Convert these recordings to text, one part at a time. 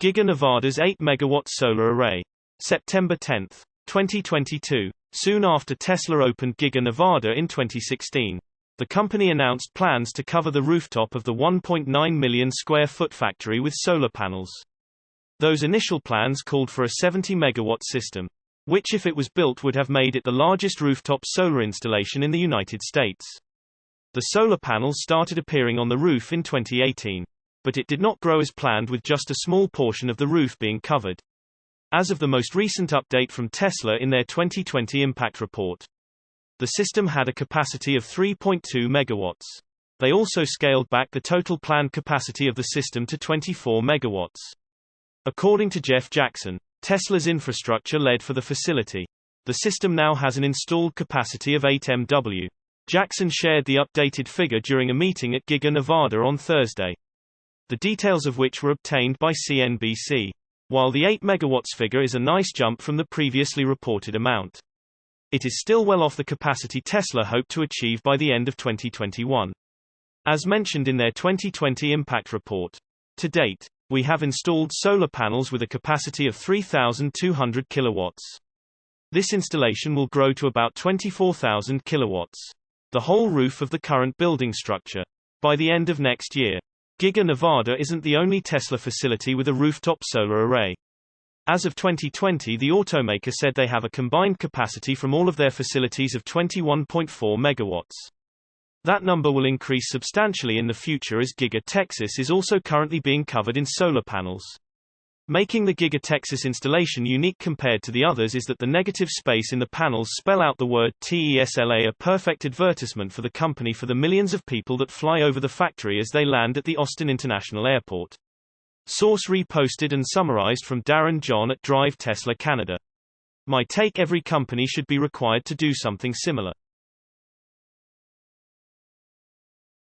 Giga Nevada's 8-megawatt solar array. September 10, 2022. Soon after Tesla opened Giga Nevada in 2016, the company announced plans to cover the rooftop of the 1.9 million square foot factory with solar panels. Those initial plans called for a 70-megawatt system, which if it was built would have made it the largest rooftop solar installation in the United States. The solar panels started appearing on the roof in 2018. But it did not grow as planned, with just a small portion of the roof being covered. As of the most recent update from Tesla in their 2020 impact report, the system had a capacity of 3.2 megawatts. They also scaled back the total planned capacity of the system to 24 megawatts. According to Jeff Jackson, Tesla's infrastructure lead for the facility, the system now has an installed capacity of 8 MW. Jackson shared the updated figure during a meeting at Giga Nevada on Thursday, the details of which were obtained by CNBC. While the 8 megawatts figure is a nice jump from the previously reported amount, it is still well off the capacity Tesla hoped to achieve by the end of 2021. As mentioned in their 2020 impact report, to date, we have installed solar panels with a capacity of 3,200 kilowatts. This installation will grow to about 24,000 kilowatts, the whole roof of the current building structure, by the end of next year. Giga Nevada isn't the only Tesla facility with a rooftop solar array. As of 2020, the automaker said they have a combined capacity from all of their facilities of 21.4 megawatts. That number will increase substantially in the future, as Giga Texas is also currently being covered in solar panels. Making the Giga Texas installation unique compared to the others is that the negative space in the panels spell out the word TESLA, a perfect advertisement for the company for the millions of people that fly over the factory as they land at the Austin International Airport. Source reposted and summarized from Darren John at Drive Tesla Canada. My take: every company should be required to do something similar.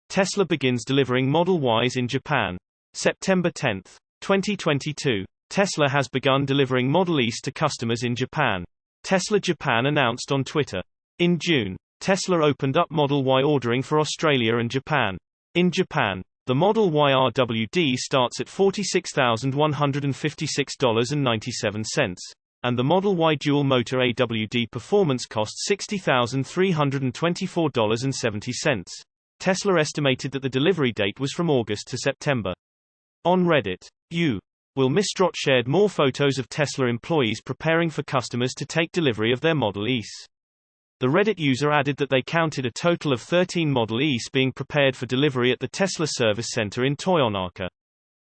Tesla begins delivering Modelwise in Japan. September 10, 2022. Tesla has begun delivering Model S to customers in Japan. Tesla Japan announced on Twitter. In June, Tesla opened up Model Y ordering for Australia and Japan. In Japan, the Model Y RWD starts at $46,156.97, and the Model Y dual motor AWD performance costs $60,324.70. Tesla estimated that the delivery date was from August to September. On Reddit, Will Mistrot shared more photos of Tesla employees preparing for customers to take delivery of their Model S. The Reddit user added that they counted a total of 13 Model S being prepared for delivery at the Tesla Service Center in Toyonaka,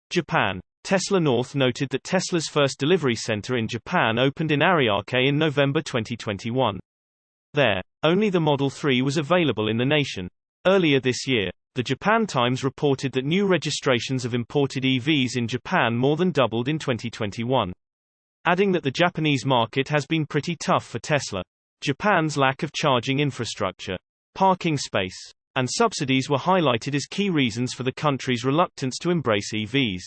Japan. Tesla North noted that Tesla's first delivery center in Japan opened in Ariake in November 2021. There, only the Model 3 was available in the nation. Earlier this year, the Japan Times reported that new registrations of imported EVs in Japan more than doubled in 2021. Adding that the Japanese market has been pretty tough for Tesla. Japan's lack of charging infrastructure, parking space, and subsidies were highlighted as key reasons for the country's reluctance to embrace EVs.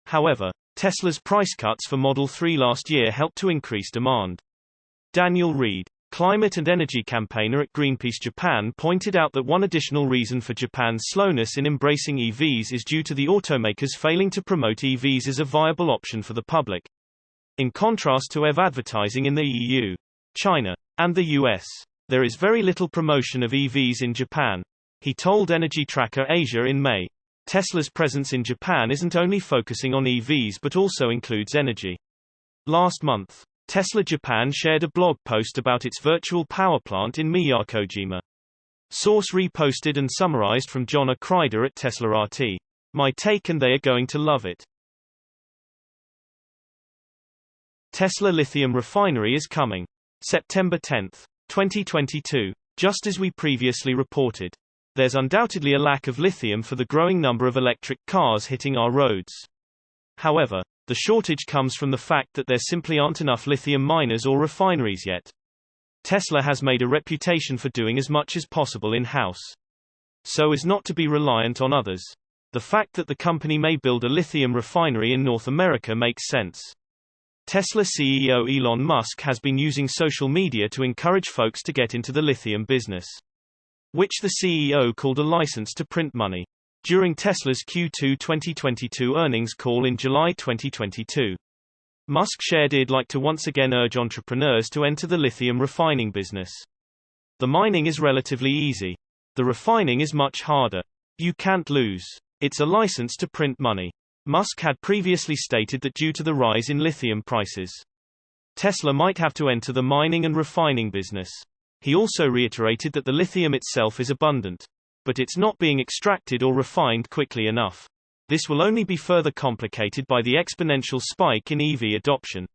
However, Tesla's price cuts for Model 3 last year helped to increase demand. Daniel Reed, climate and energy campaigner at Greenpeace Japan, pointed out that one additional reason for Japan's slowness in embracing EVs is due to the automakers failing to promote EVs as a viable option for the public. In contrast to EV advertising in the EU, China, and the US, there is very little promotion of EVs in Japan, he told Energy Tracker Asia in May. Tesla's presence in Japan isn't only focusing on EVs but also includes energy. Last month, Tesla Japan shared a blog post about its virtual power plant in Miyakojima. Source reposted and summarized from John Kreider at Tesla RT. My take: and they are going to love it. Tesla Lithium Refinery is coming. September 10, 2022. Just as we previously reported, there's undoubtedly a lack of lithium for the growing number of electric cars hitting our roads. However, the shortage comes from the fact that there simply aren't enough lithium miners or refineries yet. Tesla has made a reputation for doing as much as possible in-house, so as not to be reliant on others. The fact that the company may build a lithium refinery in North America makes sense. Tesla CEO Elon Musk has been using social media to encourage folks to get into the lithium business, which the CEO called a license to print money. during Tesla's Q2 2022 earnings call in July 2022. Musk shared he'd like to once again urge entrepreneurs to enter the lithium refining business. The mining is relatively easy. The refining is much harder. You can't lose. It's a license to print money. Musk had previously stated that due to the rise in lithium prices, Tesla might have to enter the mining and refining business. He also reiterated that the lithium itself is abundant, but it's not being extracted or refined quickly enough. This will only be further complicated by the exponential spike in EV adoption.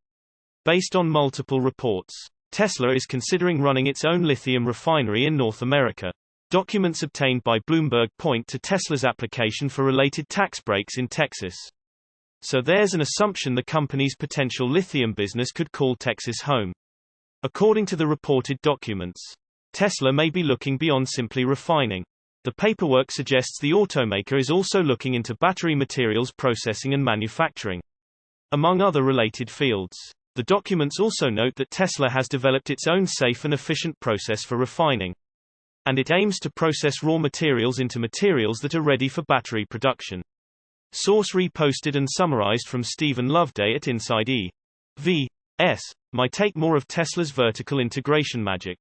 Based on multiple reports, Tesla is considering running its own lithium refinery in North America. Documents obtained by Bloomberg point to Tesla's application for related tax breaks in Texas. So there's an assumption the company's potential lithium business could call Texas home. According to the reported documents, Tesla may be looking beyond simply refining. The paperwork suggests the automaker is also looking into battery materials processing and manufacturing, among other related fields. The documents also note that Tesla has developed its own safe and efficient process for refining, and it aims to process raw materials into materials that are ready for battery production. Source reposted and summarized from Stephen Loveday at Inside EV. My take: more of Tesla's vertical integration magic.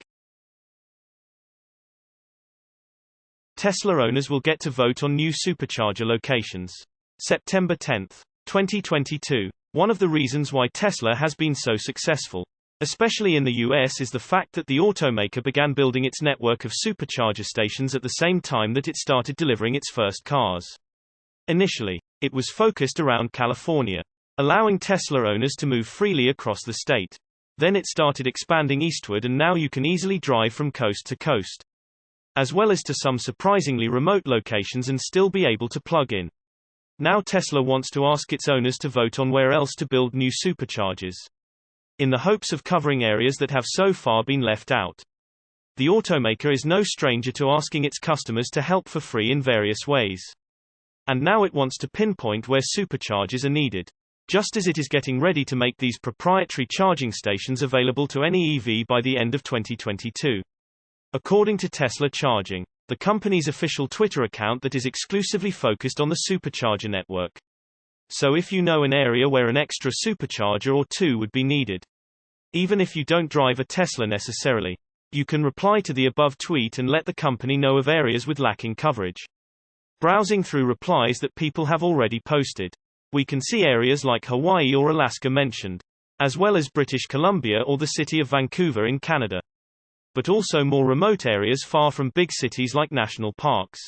Tesla owners will get to vote on new Supercharger locations. September 10, 2022. One of the reasons why Tesla has been so successful, especially in the US, is the fact that the automaker began building its network of Supercharger stations at the same time that it started delivering its first cars. Initially, it was focused around California, allowing Tesla owners to move freely across the state. Then it started expanding eastward, and now you can easily drive from coast to coast, as well as to some surprisingly remote locations, and still be able to plug in. Now Tesla wants to ask its owners to vote on where else to build new superchargers, in the hopes of covering areas that have so far been left out. The automaker is no stranger to asking its customers to help for free in various ways. And now it wants to pinpoint where superchargers are needed, just as it is getting ready to make these proprietary charging stations available to any EV by the end of 2022. According to Tesla Charging, the company's official Twitter account that is exclusively focused on the supercharger network. So if you know an area where an extra supercharger or two would be needed, even if you don't drive a Tesla necessarily, you can reply to the above tweet and let the company know of areas with lacking coverage. Browsing through replies that people have already posted, we can see areas like Hawaii or Alaska mentioned, as well as British Columbia or the city of Vancouver in Canada, but also more remote areas far from big cities like national parks.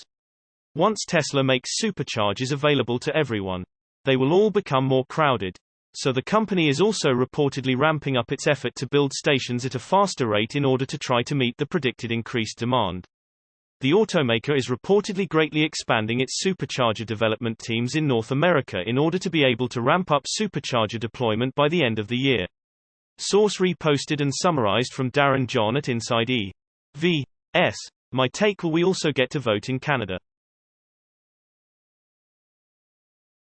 Once Tesla makes superchargers available to everyone, they will all become more crowded. So the company is also reportedly ramping up its effort to build stations at a faster rate in order to try to meet the predicted increased demand. The automaker is reportedly greatly expanding its supercharger development teams in North America in order to be able to ramp up supercharger deployment by the end of the year. Source reposted and summarized from Darren John at Inside EV. My take: will we also get to vote in Canada?